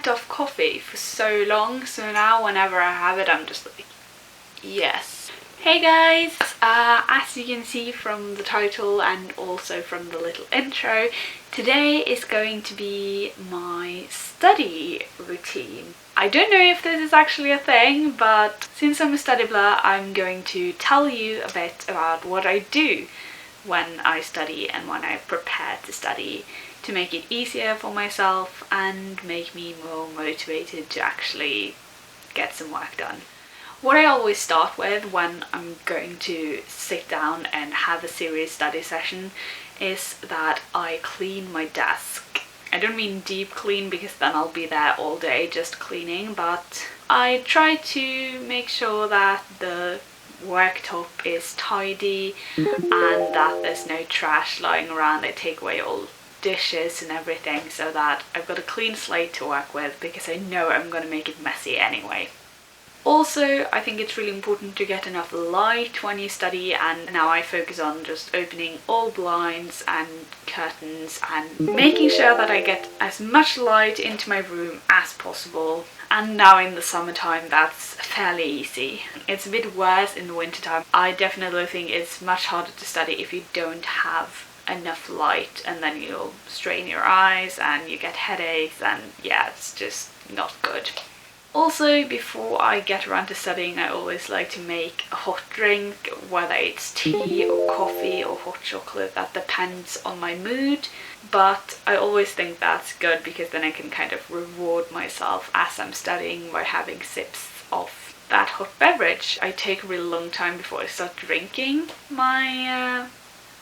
went off coffee for so long, so now whenever I have it I'm just like, yes. Hey guys! As you can see from the title and also from the little intro, today is going to be my study routine. I don't know if this is actually a thing, but since I'm a study blur, I'm going to tell you a bit about what I do when I study and when I prepare to study, to make it easier for myself and make me more motivated to actually get some work done. What I always start with when I'm going to sit down and have a serious study session is that I clean my desk. I don't mean deep clean because then I'll be there all day just cleaning, but I try to make sure that the worktop is tidy and that there's no trash lying around. I take away all dishes and everything so that I've got a clean slate to work with, because I know I'm going to make it messy anyway. Also, I think it's really important to get enough light when you study, and now I focus on just opening all blinds and curtains and making sure that I get as much light into my room as possible. And now in the summertime that's fairly easy. It's a bit worse in the wintertime. I definitely think it's much harder to study if you don't have enough light, and then you'll strain your eyes and you get headaches, and yeah, it's just not good. Also, before I get around to studying, I always like to make a hot drink, whether it's tea or coffee or hot chocolate, that depends on my mood. But I always think that's good because then I can kind of reward myself as I'm studying by having sips of that hot beverage. I take a really long time before I start drinking my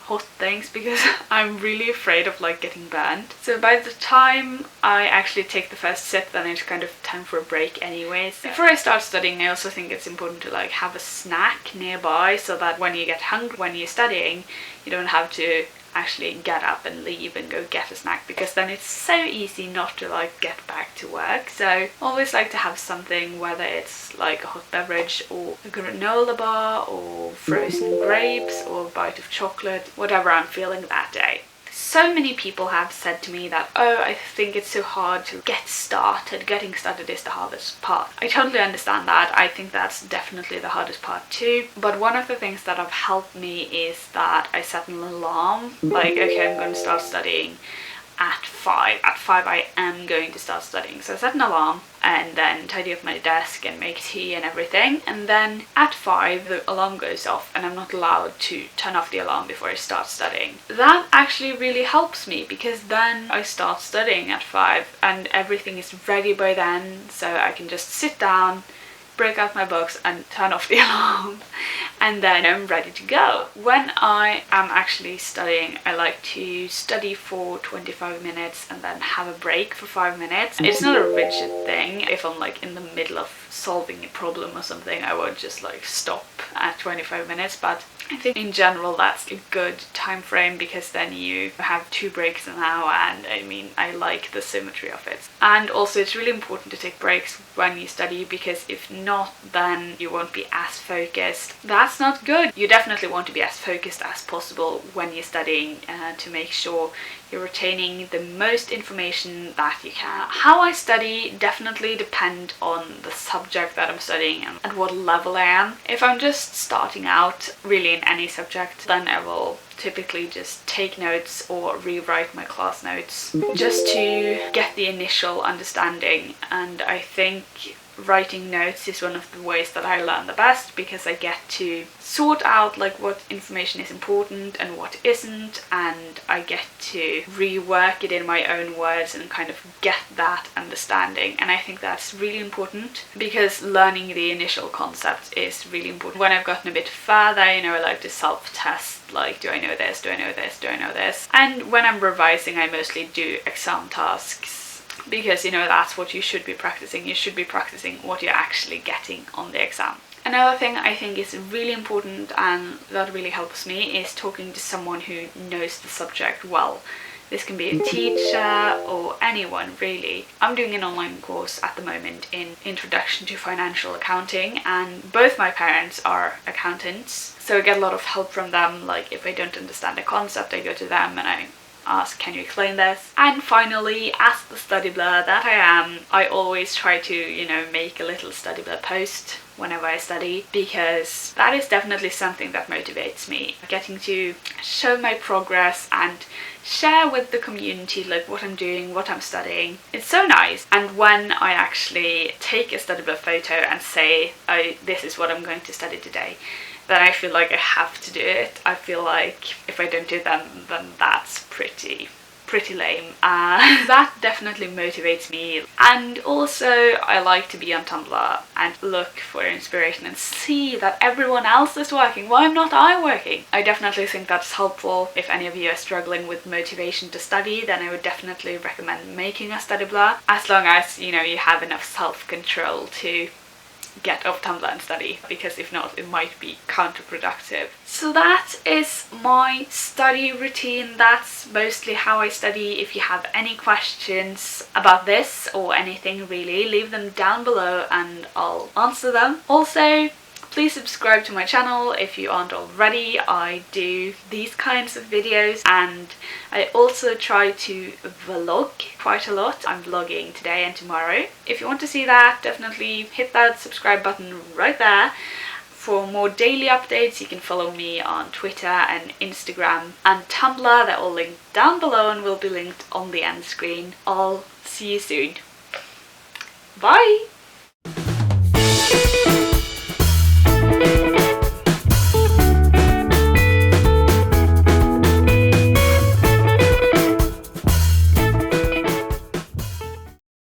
hot things because I'm really afraid of like getting burnt. So by the time I actually take the first sip, then it's kind of time for a break anyways. Before I start studying, I also think it's important to like have a snack nearby so that when you get hungry when you're studying, you don't have to actually get up and leave and go get a snack, because then it's so easy not to like get back to work. So I always like to have something, whether it's like a hot beverage or a granola bar or frozen grapes or a bite of chocolate, whatever I'm feeling that day. So many people have said to me that, oh, I think it's so hard to get started. Getting started is the hardest part. I totally understand that. I think that's definitely the hardest part too. But one of the things that have helped me is that I set an alarm. Like, okay, I'm going to start studying at 5. At 5 I am going to start studying. So I set an alarm and then tidy up my desk and make tea and everything. And then at 5 the alarm goes off and I'm not allowed to turn off the alarm before I start studying. That actually really helps me, because then I start studying at 5 and everything is ready by then, so I can just sit down, break out my books and turn off the alarm, and then I'm ready to go. When I am actually studying, I like to study for 25 minutes and then have a break for 5 minutes. It's not a rigid thing. If I'm like in the middle of solving a problem or something, I won't just like stop at 25 minutes, but I think in general that's a good time frame, because then you have 2 breaks an hour, and I mean, I like the symmetry of it. And also it's really important to take breaks when you study, because if not, then you won't be as focused. That's not good. You definitely want to be as focused as possible when you're studying, to make sure you're retaining the most information that you can. How I study definitely depend on the subject that I'm studying and at what level I am. If I'm just starting out really in any subject, then I will typically just take notes or rewrite my class notes just to get the initial understanding. And I think writing notes is one of the ways that I learn the best, because I get to sort out like what information is important and what isn't, and I get to rework it in my own words and kind of get that understanding. And I think that's really important, because learning the initial concept is really important. When I've gotten a bit further, you know, I like to self-test, like, do I know this, do I know this, do I know this? And when I'm revising, I mostly do exam tasks, because, you know, that's what you should be practicing. You should be practicing what you're actually getting on the exam. Another thing I think is really important and that really helps me is talking to someone who knows the subject well. This can be a teacher or anyone really. I'm doing an online course at the moment in Introduction to Financial Accounting, and both my parents are accountants, so I get a lot of help from them. Like if I don't understand a concept, I go to them and I ask, can you explain this? And finally, as the study blur that I am, I always try to, you know, make a little study blur post whenever I study, because that is definitely something that motivates me. Getting to show my progress and share with the community like what I'm doing, what I'm studying. It's so nice. And when I actually take a study blur photo and say, oh, this is what I'm going to study today, then I feel like I have to do it. I feel like if I don't do that, then that's pretty lame. That definitely motivates me. And also I like to be on Tumblr and look for inspiration and see that everyone else is working. Why am not I working? I definitely think that's helpful. If any of you are struggling with motivation to study, then I would definitely recommend making a study blur, as long as, you know, you have enough self-control to get off Tumblr and study, because if not, it might be counterproductive. So that is my study routine. That's mostly how I study. If you have any questions about this or anything really, leave them down below and I'll answer them. Also, please subscribe to my channel if you aren't already. I do these kinds of videos, and I also try to vlog quite a lot. I'm vlogging today and tomorrow. If you want to see that, definitely hit that subscribe button right there. For more daily updates, you can follow me on Twitter and Instagram and Tumblr. They're all linked down below and will be linked on the end screen. I'll see you soon. Bye!